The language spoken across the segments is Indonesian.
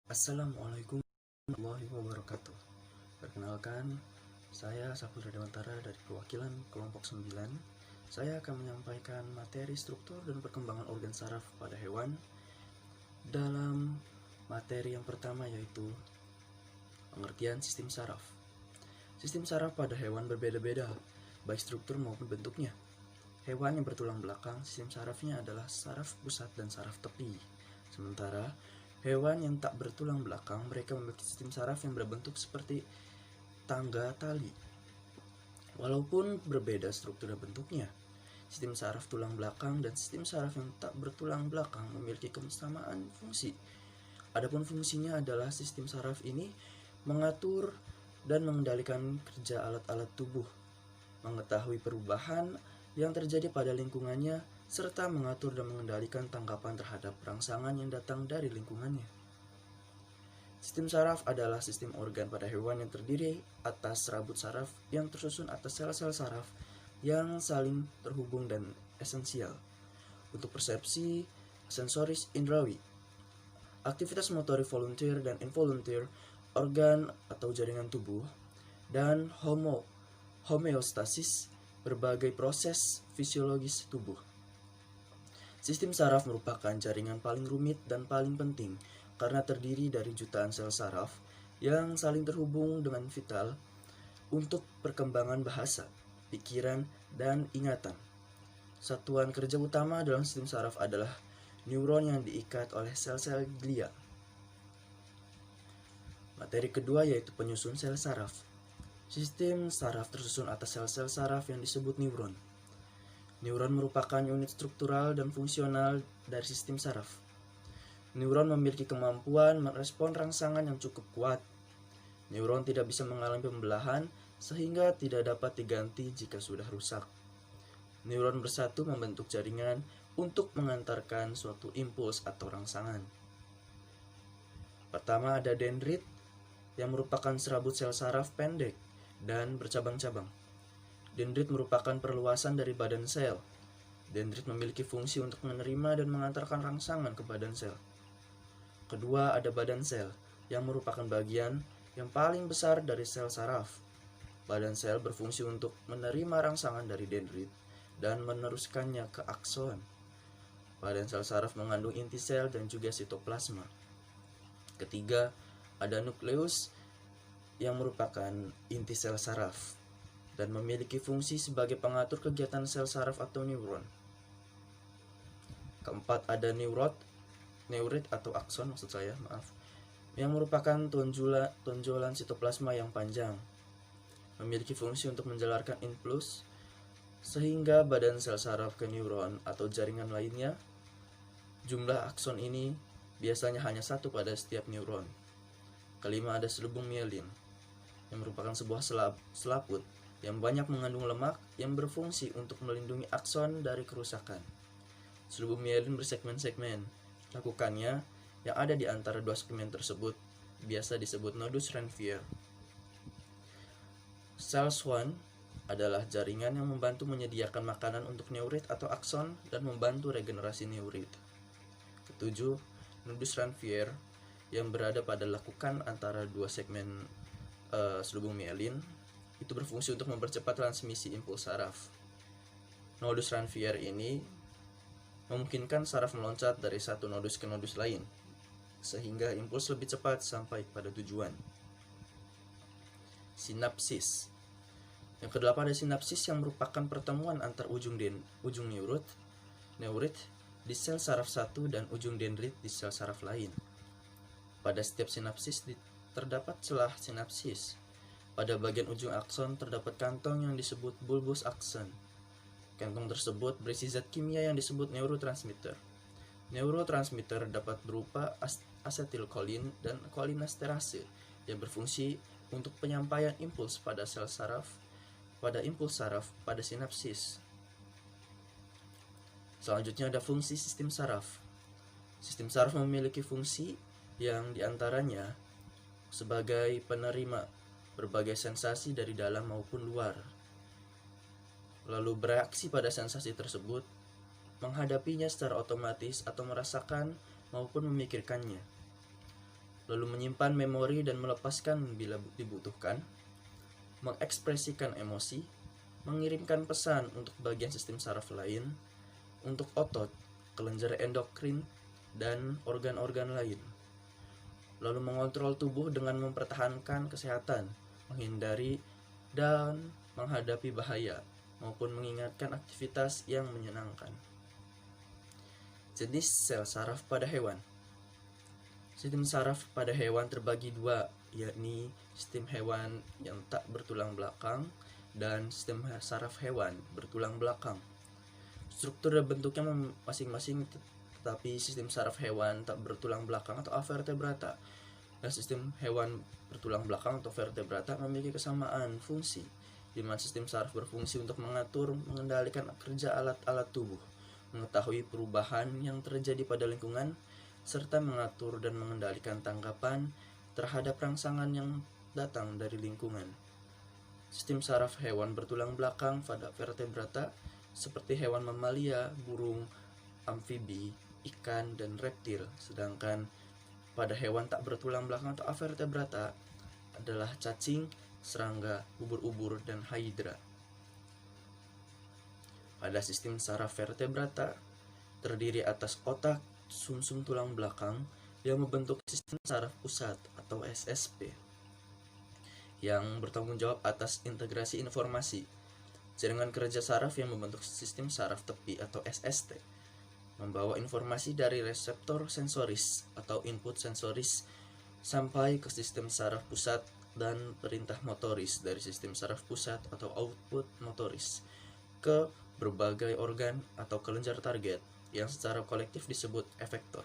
Assalamualaikum warahmatullahi wabarakatuh. Perkenalkan, saya Saputra Dewantara dari perwakilan kelompok 9. Saya akan menyampaikan materi struktur dan perkembangan organ saraf pada hewan dalam materi yang pertama, yaitu pengertian sistem saraf. Sistem saraf pada hewan berbeda-beda, baik struktur maupun bentuknya. Hewan yang bertulang belakang, sistem sarafnya adalah saraf pusat dan saraf tepi. Sementara hewan yang tak bertulang belakang, mereka memiliki sistem saraf yang berbentuk seperti tangga tali. Walaupun berbeda struktur dan bentuknya, sistem saraf tulang belakang dan sistem saraf yang tak bertulang belakang memiliki kesamaan fungsi. Adapun fungsinya adalah sistem saraf ini mengatur dan mengendalikan kerja alat-alat tubuh, mengetahui perubahan yang terjadi pada lingkungannya, serta mengatur dan mengendalikan tanggapan terhadap rangsangan yang datang dari lingkungannya. Sistem saraf adalah sistem organ pada hewan yang terdiri atas serabut saraf yang tersusun atas sel-sel saraf yang saling terhubung dan esensial untuk persepsi sensoris indrawi, aktivitas motorik volunteer dan involunteer, organ atau jaringan tubuh, dan homeostasis, berbagai proses fisiologis tubuh. Sistem saraf merupakan jaringan paling rumit dan paling penting karena terdiri dari jutaan sel saraf yang saling terhubung dengan vital untuk perkembangan bahasa, pikiran, dan ingatan. Satuan kerja utama dalam sistem saraf adalah neuron yang diikat oleh sel-sel glia. Materi kedua yaitu penyusun sel saraf. Sistem saraf tersusun atas sel-sel saraf yang disebut neuron. Neuron merupakan unit struktural dan fungsional dari sistem saraf. Neuron memiliki kemampuan merespon rangsangan yang cukup kuat. Neuron tidak bisa mengalami pembelahan sehingga tidak dapat diganti jika sudah rusak. Neuron bersatu membentuk jaringan untuk mengantarkan suatu impuls atau rangsangan. Pertama ada dendrit yang merupakan serabut sel saraf pendek dan bercabang-cabang. Dendrit merupakan perluasan dari badan sel. Dendrit memiliki fungsi untuk menerima dan mengantarkan rangsangan ke badan sel. Kedua ada badan sel yang merupakan bagian yang paling besar dari sel saraf. Badan sel berfungsi untuk menerima rangsangan dari dendrit dan meneruskannya ke akson. Badan sel saraf mengandung inti sel dan juga sitoplasma. Ketiga, ada nukleus yang merupakan inti sel saraf dan memiliki fungsi sebagai pengatur kegiatan sel saraf atau neuron. Keempat, ada neurit atau akson yang merupakan tonjolan sitoplasma yang panjang, memiliki fungsi untuk menjalarkan impuls sehingga badan sel saraf ke neuron atau jaringan lainnya. Jumlah akson ini biasanya hanya satu pada setiap neuron. Kelima, ada selubung mielin yang merupakan sebuah selaput yang banyak mengandung lemak yang berfungsi untuk melindungi akson dari kerusakan. Selubung mielin bersegmen-segmen. Lakukannya yang ada di antara dua segmen tersebut biasa disebut nodus Ranvier. Sel Schwann adalah jaringan yang membantu menyediakan makanan untuk neurit atau akson dan membantu regenerasi neurit. Ketujuh, nodus Ranvier yang berada pada lekukan antara dua segmen selubung mielin itu berfungsi untuk mempercepat transmisi impuls saraf. Nodus Ranvier ini memungkinkan saraf meloncat dari satu nodus ke nodus lain, sehingga impuls lebih cepat sampai pada tujuan. Sinapsis. Yang kedelapan ada sinapsis yang merupakan pertemuan antar ujung neurit di sel saraf satu dan ujung dendrit di sel saraf lain. Pada setiap sinapsis terdapat celah sinapsis. Pada bagian ujung akson terdapat kantong yang disebut bulbus akson. Kantong tersebut berisi zat kimia yang disebut neurotransmitter. Neurotransmitter dapat berupa asetilkolin dan kolinesterase yang berfungsi untuk penyampaian impuls pada impuls saraf pada sinapsis. Selanjutnya ada fungsi sistem saraf. Sistem saraf memiliki fungsi yang diantaranya sebagai penerima berbagai sensasi dari dalam maupun luar, lalu bereaksi pada sensasi tersebut, menghadapinya secara otomatis atau merasakan maupun memikirkannya. lalu menyimpan memori dan melepaskan bila dibutuhkan, mengekspresikan emosi, mengirimkan pesan untuk bagian sistem saraf lain, untuk otot, kelenjar endokrin, dan organ-organ lain, lalu mengontrol tubuh dengan mempertahankan kesehatan, menghindari dan menghadapi bahaya, maupun mengingatkan aktivitas yang menyenangkan. Jenis sel saraf pada hewan. Sistem saraf pada hewan terbagi dua, yakni sistem hewan yang tak bertulang belakang dan sistem saraf hewan bertulang belakang. Struktur dan bentuknya masing-masing, tetapi sistem saraf hewan tak bertulang belakang atau avertebrata dan sistem hewan bertulang belakang atau vertebrata memiliki kesamaan fungsi, di mana sistem saraf berfungsi untuk mengatur, mengendalikan kerja alat-alat tubuh, mengetahui perubahan yang terjadi pada lingkungan, serta mengatur dan mengendalikan tanggapan terhadap rangsangan yang datang dari lingkungan. Sistem saraf hewan bertulang belakang pada vertebrata seperti hewan mamalia, burung, amfibi, ikan, dan reptil, sedangkan pada hewan tak bertulang belakang atau avertebrata adalah cacing, serangga, ubur-ubur, dan hydra. Pada sistem saraf vertebrata terdiri atas otak, sumsum tulang belakang yang membentuk sistem saraf pusat atau SSP, yang bertanggung jawab atas integrasi informasi. Jaringan kerja saraf yang membentuk sistem saraf tepi atau SST, membawa informasi dari reseptor sensoris atau input sensoris sampai ke sistem saraf pusat, dan perintah motoris dari sistem saraf pusat atau output motoris ke berbagai organ atau kelenjar target yang secara kolektif disebut efektor.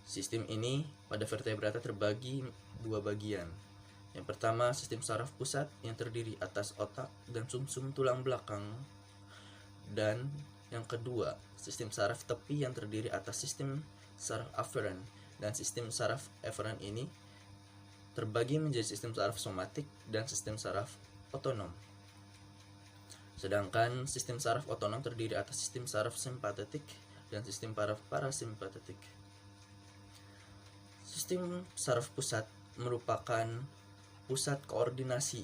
Sistem ini pada vertebrata terbagi dua bagian. Yang pertama, sistem saraf pusat yang terdiri atas otak dan sumsum tulang belakang, dan yang kedua, sistem saraf tepi yang terdiri atas sistem saraf aferen, dan sistem saraf aferen ini terbagi menjadi sistem saraf somatik dan sistem saraf otonom. Sedangkan sistem saraf otonom terdiri atas sistem saraf simpatetik dan sistem saraf parasimpatetik. Sistem saraf pusat merupakan pusat koordinasi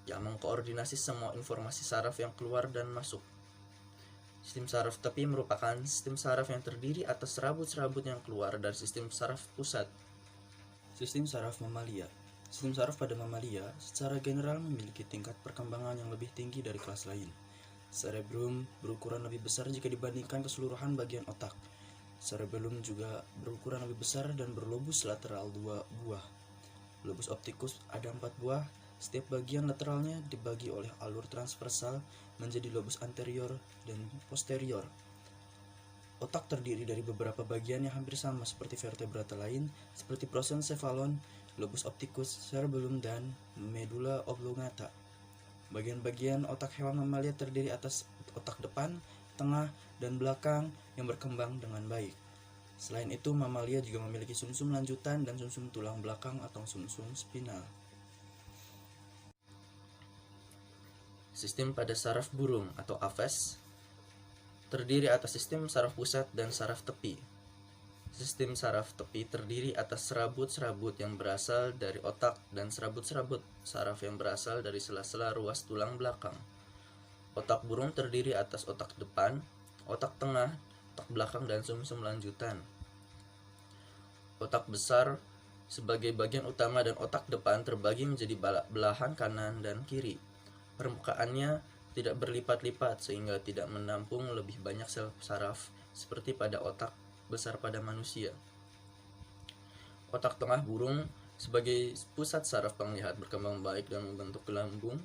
yang mengkoordinasi semua informasi saraf yang keluar dan masuk. Sistem saraf tepi merupakan sistem saraf yang terdiri atas serabut-serabut yang keluar dari sistem saraf pusat. Sistem saraf mamalia. Sistem saraf pada mamalia secara general memiliki tingkat perkembangan yang lebih tinggi dari kelas lain. Cerebrum berukuran lebih besar jika dibandingkan keseluruhan bagian otak. Cerebellum juga berukuran lebih besar dan berlobus lateral 2 buah. Lobus opticus ada 4 buah. Setiap bagian lateralnya dibagi oleh alur transversal menjadi lobus anterior dan posterior. Otak terdiri dari beberapa bagian yang hampir sama seperti vertebrata lain, seperti prosencephalon, lobus opticus, cerebellum, dan medulla oblongata. Bagian-bagian otak hewan mamalia terdiri atas otak depan, tengah, dan belakang yang berkembang dengan baik. Selain itu, mamalia juga memiliki sumsum lanjutan dan sumsum tulang belakang atau sumsum spinal. Sistem pada saraf burung atau aves terdiri atas sistem saraf pusat dan saraf tepi. Sistem saraf tepi terdiri atas serabut-serabut yang berasal dari otak dan serabut-serabut saraf yang berasal dari sela-sela ruas tulang belakang. Otak burung terdiri atas otak depan, otak tengah, otak belakang, dan sumsum lanjutan. Otak besar sebagai bagian utama dan otak depan terbagi menjadi belahan kanan dan kiri. Permukaannya tidak berlipat-lipat sehingga tidak menampung lebih banyak sel saraf seperti pada otak besar pada manusia. Otak tengah burung sebagai pusat saraf penglihat berkembang baik dan membentuk gelambung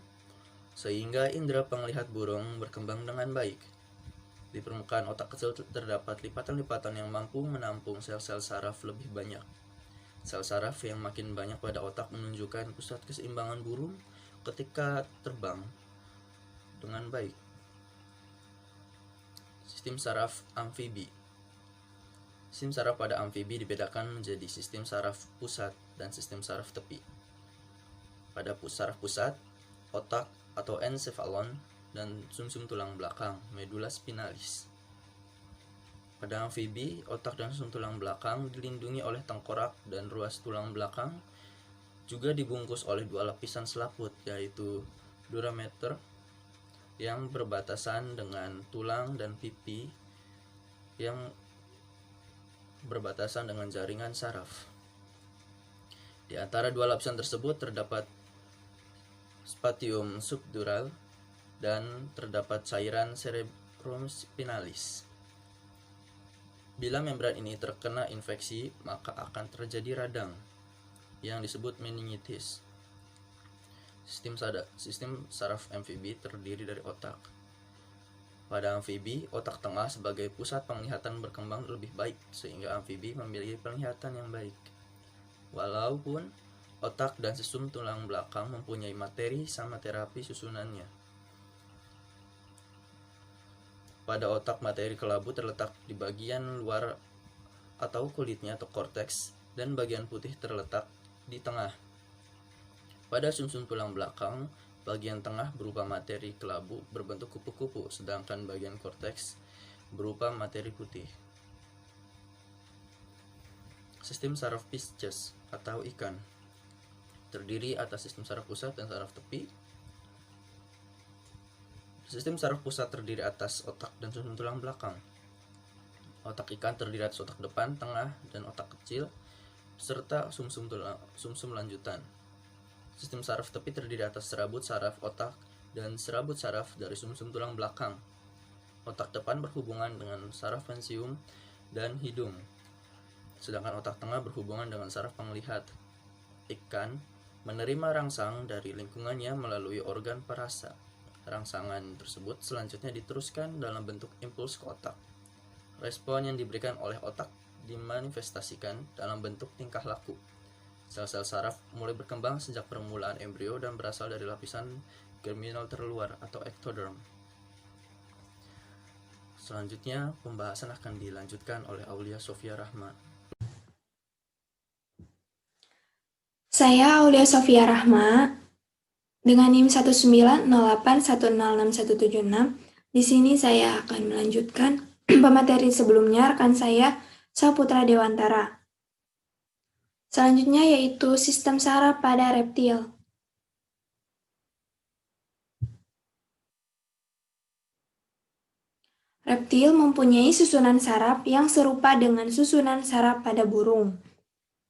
sehingga indera penglihat burung berkembang dengan baik. Di permukaan otak kecil terdapat lipatan-lipatan yang mampu menampung sel-sel saraf lebih banyak. Sel saraf yang makin banyak pada otak menunjukkan pusat keseimbangan burung ketika terbang dengan baik. Sistem saraf amfibi. Sistem saraf pada amfibi dibedakan menjadi sistem saraf pusat dan sistem saraf tepi. Pada saraf pusat, otak atau encephalon dan sumsum tulang belakang, medulla spinalis. Pada amfibi, otak dan susun tulang belakang dilindungi oleh tengkorak dan ruas tulang belakang, juga dibungkus oleh dua lapisan selaput, yaitu durameter yang berbatasan dengan tulang dan pipi yang berbatasan dengan jaringan saraf. Di antara dua lapisan tersebut terdapat spatium subdural dan terdapat cairan cerebrum spinalis. Bila membran ini terkena infeksi, maka akan terjadi radang yang disebut meningitis. Sistem saraf amfibi terdiri dari otak. Pada amfibi, otak tengah sebagai pusat penglihatan berkembang lebih baik, sehingga amfibi memiliki penglihatan yang baik. Walaupun otak dan sistem tulang belakang mempunyai materi sama terapi susunannya. Pada otak, materi kelabu terletak di bagian luar atau kulitnya atau korteks, dan bagian putih terletak di tengah. Pada sumsum tulang belakang, bagian tengah berupa materi kelabu berbentuk kupu-kupu, sedangkan bagian korteks berupa materi putih. Sistem saraf Pisces atau ikan terdiri atas sistem saraf pusat dan saraf tepi. Sistem saraf pusat terdiri atas otak dan sumsum tulang belakang. Otak ikan terdiri atas otak depan, tengah, dan otak kecil, serta sumsum lanjutan. Sistem saraf tepi terdiri atas serabut saraf otak dan serabut saraf dari sumsum tulang belakang. Otak depan berhubungan dengan saraf pensium dan hidung, sedangkan otak tengah berhubungan dengan saraf penglihat. Ikan menerima rangsang dari lingkungannya melalui organ perasa. Rangsangan tersebut selanjutnya diteruskan dalam bentuk impuls ke otak. Respon yang diberikan oleh otak dimanifestasikan dalam bentuk tingkah laku. Sel-sel saraf mulai berkembang sejak permulaan embrio dan berasal dari lapisan germinal terluar atau ectoderm. Selanjutnya, pembahasan akan dilanjutkan oleh Aulia Sofia Rahma. Saya Aulia Sofia Rahma dengan NIM 19081061176. Di sini saya akan melanjutkan pemateri sebelumnya rekan saya Saputra Dewantara. Selanjutnya yaitu sistem saraf pada reptil. Reptil mempunyai susunan saraf yang serupa dengan susunan saraf pada burung.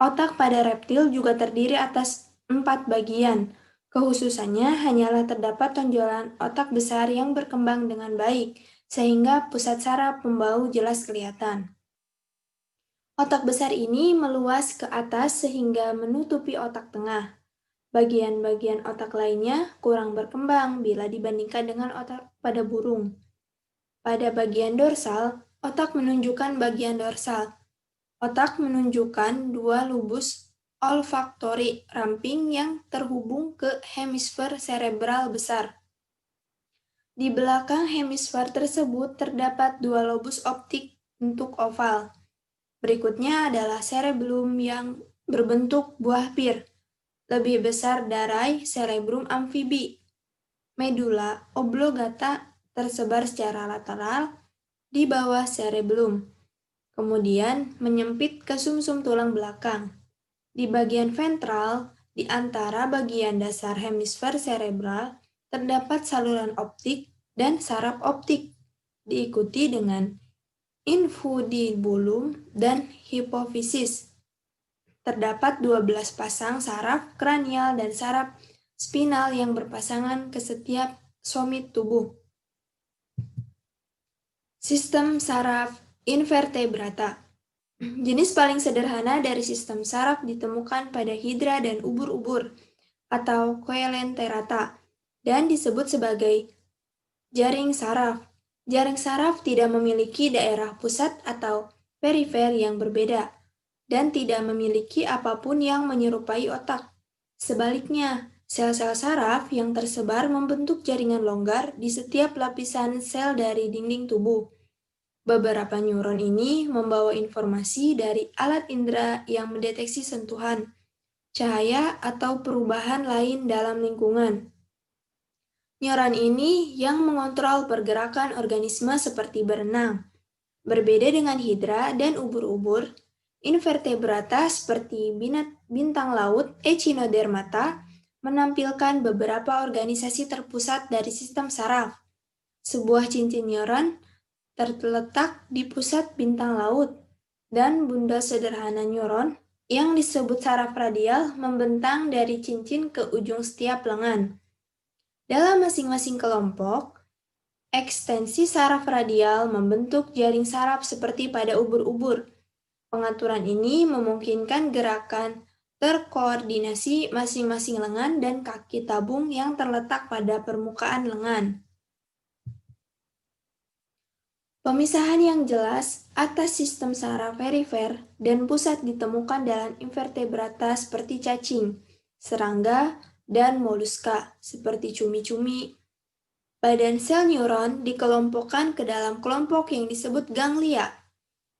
Otak pada reptil juga terdiri atas 4 bagian. Kehususannya hanyalah terdapat tonjolan otak besar yang berkembang dengan baik, sehingga pusat saraf pembau jelas kelihatan. Otak besar ini meluas ke atas sehingga menutupi otak tengah. Bagian-bagian otak lainnya kurang berkembang bila dibandingkan dengan otak pada burung. Pada bagian dorsal, otak menunjukkan bagian dorsal. Otak menunjukkan dua lobus olfaktori ramping yang terhubung ke hemisfer serebral besar. Di belakang hemisfer tersebut terdapat dua lobus optik bentuk oval. Berikutnya adalah cerebellum yang berbentuk buah pir, lebih besar dari cerebrum amfibi. Medula oblongata tersebar secara lateral di bawah cerebellum, kemudian menyempit ke sumsum tulang belakang. Di bagian ventral, di antara bagian dasar hemisfer cerebral, terdapat saluran optik dan saraf optik, diikuti dengan infundibulum dan hipofisis. Terdapat 12 pasang saraf kranial dan saraf spinal yang berpasangan ke setiap somit tubuh. Sistem saraf invertebrata. Jenis paling sederhana dari sistem saraf ditemukan pada hidra dan ubur-ubur atau Coelenterata dan disebut sebagai jaring saraf. Jaring saraf tidak memiliki daerah pusat atau perifer yang berbeda dan tidak memiliki apapun yang menyerupai otak. Sebaliknya, sel-sel saraf yang tersebar membentuk jaringan longgar di setiap lapisan sel dari dinding tubuh. Beberapa neuron ini membawa informasi dari alat indera yang mendeteksi sentuhan, cahaya, atau perubahan lain dalam lingkungan. Neuron ini yang mengontrol pergerakan organisme seperti berenang, Berbeda dengan hidra dan ubur-ubur, invertebrata seperti bintang laut Echinodermata menampilkan beberapa organisasi terpusat dari sistem saraf. Sebuah cincin neuron terletak di pusat bintang laut, dan bundel sederhana neuron yang disebut saraf radial membentang dari cincin ke ujung setiap lengan. Dalam masing-masing kelompok, ekstensi saraf radial membentuk jaring saraf seperti pada ubur-ubur. Pengaturan ini memungkinkan gerakan terkoordinasi masing-masing lengan dan kaki tabung yang terletak pada permukaan lengan. Pemisahan yang jelas atas sistem saraf perifer dan pusat ditemukan dalam invertebrata seperti cacing, serangga, dan moluska seperti cumi-cumi. Badan sel neuron dikelompokkan ke dalam kelompok yang disebut ganglia,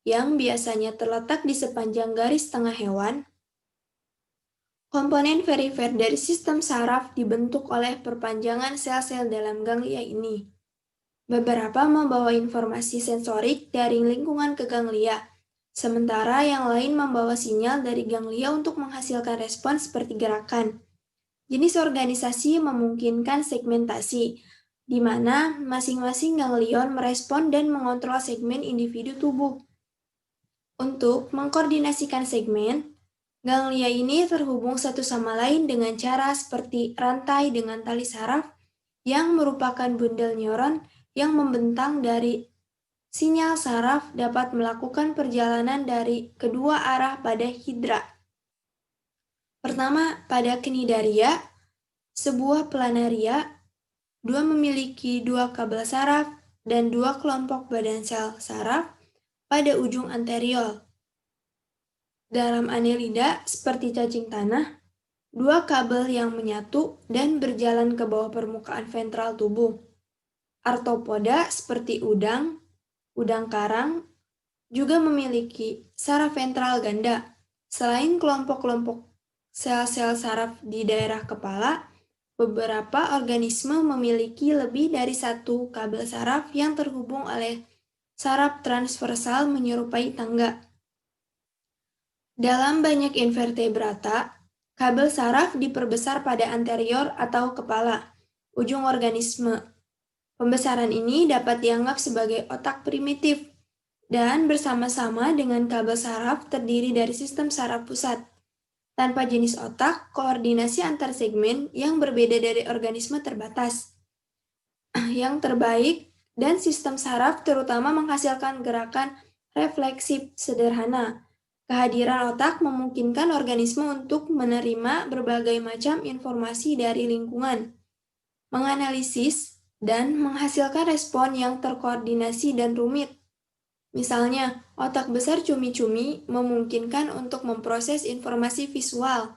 yang biasanya terletak di sepanjang garis tengah hewan. Komponen perifer dari sistem saraf dibentuk oleh perpanjangan sel-sel dalam ganglia ini. Beberapa membawa informasi sensorik dari lingkungan ke ganglia, sementara yang lain membawa sinyal dari ganglia untuk menghasilkan respon seperti gerakan. Jenis organisasi memungkinkan segmentasi, di mana masing-masing ganglion merespon dan mengontrol segmen individu tubuh. Untuk mengkoordinasikan segmen, ganglia ini terhubung satu sama lain dengan cara seperti rantai dengan tali saraf yang merupakan bundel neuron yang membentang dari sinyal saraf dapat melakukan perjalanan dari kedua arah pada hidra. Pertama, pada cnidaria, sebuah planaria, memiliki dua kabel saraf dan dua kelompok badan sel saraf pada ujung anterior. Dalam annelida, seperti cacing tanah, dua kabel yang menyatu dan berjalan ke bawah permukaan ventral tubuh. Arthropoda seperti udang karang, juga memiliki saraf ventral ganda. Selain kelompok-kelompok sel-sel saraf di daerah kepala, beberapa organisme memiliki lebih dari satu kabel saraf yang terhubung oleh saraf transversal menyerupai tangga. Dalam banyak invertebrata, kabel saraf diperbesar pada anterior atau kepala, ujung organisme. Pembesaran ini dapat dianggap sebagai otak primitif, dan bersama-sama dengan kabel saraf terdiri dari sistem saraf pusat. Tanpa jenis otak, koordinasi antar segmen yang berbeda dari organisme terbatas. Yang terbaik dan sistem saraf terutama menghasilkan gerakan refleksif sederhana. Kehadiran otak memungkinkan organisme untuk menerima berbagai macam informasi dari lingkungan, menganalisis, dan menghasilkan respon yang terkoordinasi dan rumit. Misalnya, otak besar cumi-cumi memungkinkan untuk memproses informasi visual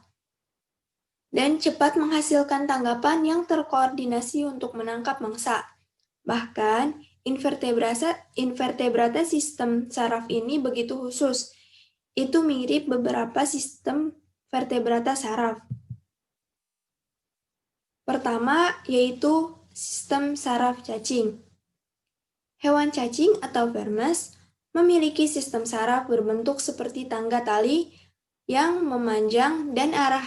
dan cepat menghasilkan tanggapan yang terkoordinasi untuk menangkap mangsa. Bahkan, invertebrata sistem saraf ini begitu khusus. Itu mirip beberapa sistem vertebrata saraf. Pertama, yaitu sistem saraf cacing. Hewan cacing atau vermes memiliki sistem saraf berbentuk seperti tangga tali yang memanjang dan arah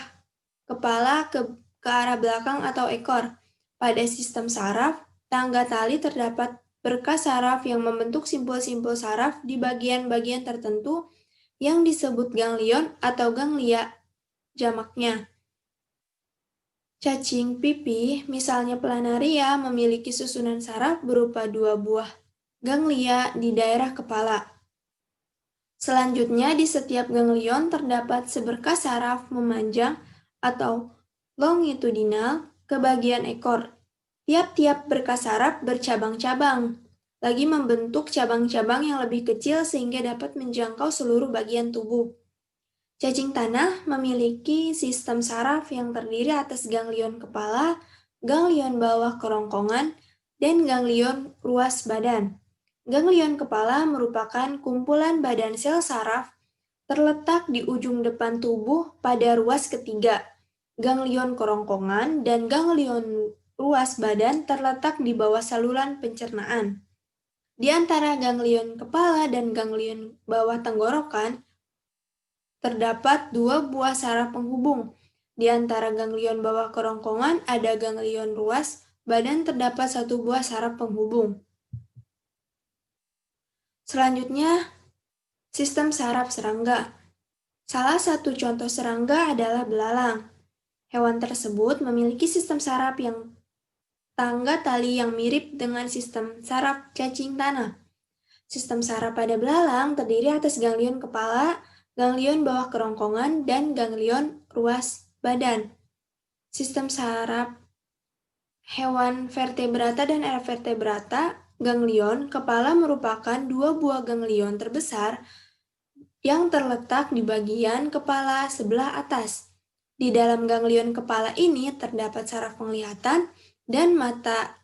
kepala ke arah belakang atau ekor. Pada sistem saraf, tangga tali terdapat berkas saraf yang membentuk simpul-simpul saraf di bagian-bagian tertentu yang disebut ganglion atau ganglia jamaknya. Cacing pipi, misalnya planaria, memiliki susunan saraf berupa dua buah ganglia di daerah kepala. Selanjutnya, di setiap ganglion terdapat seberkas saraf memanjang atau longitudinal ke bagian ekor. Tiap-tiap berkas saraf bercabang-cabang, lagi membentuk cabang-cabang yang lebih kecil sehingga dapat menjangkau seluruh bagian tubuh. Cacing tanah memiliki sistem saraf yang terdiri atas ganglion kepala, ganglion bawah kerongkongan, dan ganglion ruas badan. Ganglion kepala merupakan kumpulan badan sel saraf terletak di ujung depan tubuh pada ruas ketiga. Ganglion kerongkongan dan ganglion ruas badan terletak di bawah saluran pencernaan. Di antara ganglion kepala dan ganglion bawah tenggorokan, terdapat 2 buah saraf penghubung. Di antara ganglion bawah kerongkongan ada ganglion ruas badan, terdapat 1 buah saraf penghubung. Selanjutnya, sistem saraf serangga. Salah satu contoh serangga adalah belalang. Hewan tersebut memiliki sistem saraf yang tangga tali yang mirip dengan sistem saraf cacing tanah. Sistem saraf pada belalang terdiri atas ganglion kepala, ganglion bawah kerongkongan, dan ganglion ruas badan. Sistem saraf hewan vertebrata dan vertebrata, ganglion kepala merupakan 2 buah ganglion terbesar yang terletak di bagian kepala sebelah atas. Di dalam ganglion kepala ini terdapat saraf penglihatan dan mata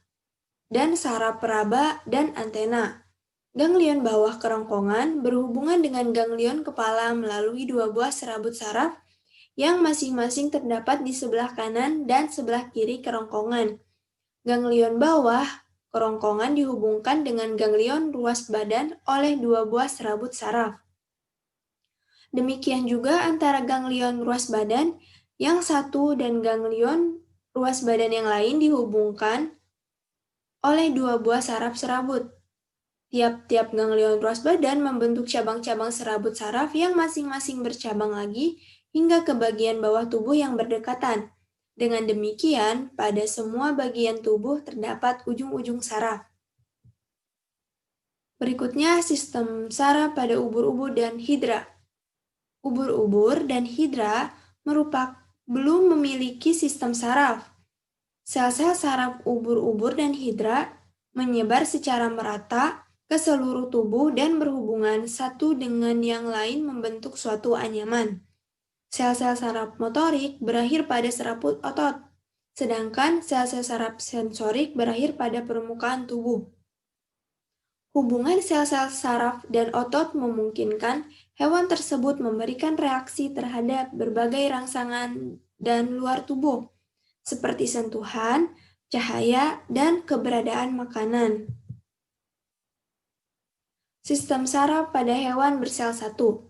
dan saraf peraba dan antena. Ganglion bawah kerongkongan berhubungan dengan ganglion kepala melalui 2 buah serabut saraf yang masing-masing terdapat di sebelah kanan dan sebelah kiri kerongkongan. Ganglion bawah kerongkongan dihubungkan dengan ganglion ruas badan oleh 2 buah serabut saraf. Demikian juga antara ganglion ruas badan yang satu dan ganglion ruas badan yang lain dihubungkan oleh 2 buah saraf serabut. Tiap-tiap ganglion ruas badan membentuk cabang-cabang serabut saraf yang masing-masing bercabang lagi hingga ke bagian bawah tubuh yang berdekatan. Dengan demikian, pada semua bagian tubuh terdapat ujung-ujung saraf. Berikutnya, sistem saraf pada ubur-ubur dan hidra. Ubur-ubur dan hidra belum memiliki sistem saraf. Sel-sel saraf ubur-ubur dan hidra menyebar secara merata ke seluruh tubuh dan berhubungan satu dengan yang lain membentuk suatu anyaman. Sel-sel saraf motorik berakhir pada serabut otot, sedangkan sel-sel saraf sensorik berakhir pada permukaan tubuh. Hubungan sel-sel saraf dan otot memungkinkan hewan tersebut memberikan reaksi terhadap berbagai rangsangan dan luar tubuh, seperti sentuhan, cahaya, dan keberadaan makanan. Sistem saraf pada hewan bersel satu.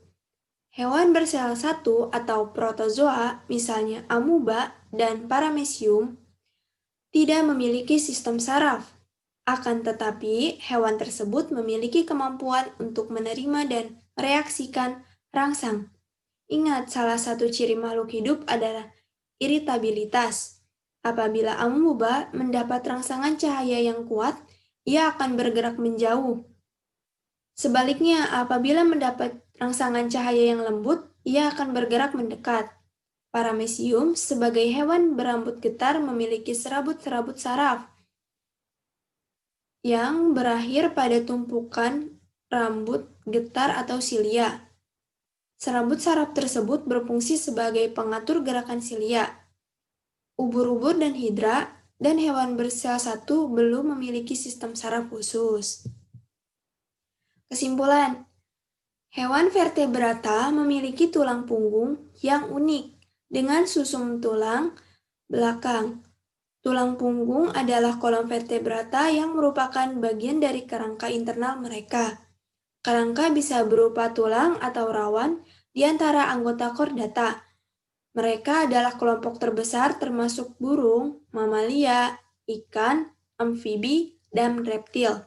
Hewan bersel satu atau protozoa, misalnya amuba dan paramecium, tidak memiliki sistem saraf. Akan tetapi, hewan tersebut memiliki kemampuan untuk menerima dan mereaksikan rangsang. Ingat, salah satu ciri makhluk hidup adalah iritabilitas. Apabila amuba mendapat rangsangan cahaya yang kuat, ia akan bergerak menjauh. Sebaliknya, apabila mendapat rangsangan cahaya yang lembut, ia akan bergerak mendekat. Paramecium sebagai hewan berambut getar memiliki serabut-serabut saraf yang berakhir pada tumpukan rambut getar atau silia. Serabut saraf tersebut berfungsi sebagai pengatur gerakan silia. Ubur-ubur dan hidra dan hewan bersel satu belum memiliki sistem saraf khusus. Kesimpulan, hewan vertebrata memiliki tulang punggung yang unik dengan susum tulang belakang. Tulang punggung adalah kolom vertebrata yang merupakan bagian dari kerangka internal mereka. Kerangka bisa berupa tulang atau rawan di antara anggota kordata. Mereka adalah kelompok terbesar termasuk burung, mamalia, ikan, amfibi, dan reptil.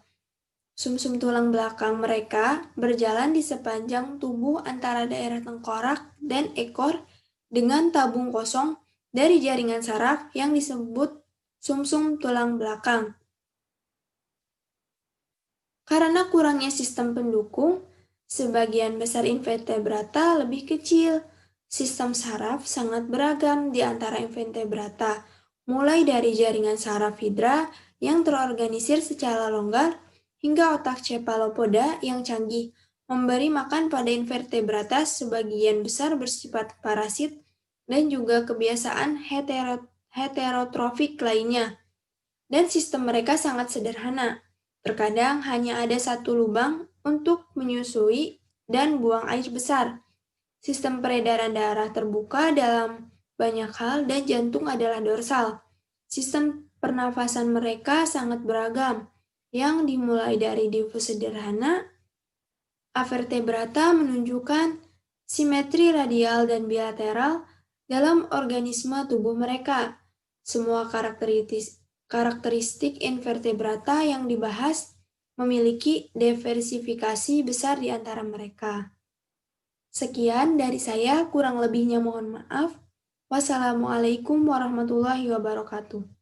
Sumsum tulang belakang mereka berjalan di sepanjang tubuh antara daerah tengkorak dan ekor dengan tabung kosong dari jaringan saraf yang disebut sumsum tulang belakang. Karena kurangnya sistem pendukung, sebagian besar invertebrata lebih kecil. Sistem saraf sangat beragam di antara invertebrata, mulai dari jaringan saraf hidra yang terorganisir secara longgar hingga otak cephalopoda yang canggih, memberi makan pada invertebrata sebagian besar bersifat parasit dan juga kebiasaan heterotrofik lainnya. Dan sistem mereka sangat sederhana. Terkadang hanya ada satu lubang untuk menyusui dan buang air besar. Sistem peredaran darah terbuka dalam banyak hal dan jantung adalah dorsal. Sistem pernafasan mereka sangat beragam. yang dimulai dari difus sederhana, avertebrata menunjukkan simetri radial dan bilateral dalam organisme tubuh mereka. Semua karakteristik invertebrata yang dibahas memiliki diversifikasi besar di antara mereka. Sekian dari saya, kurang lebihnya mohon maaf. Wassalamualaikum warahmatullahi wabarakatuh.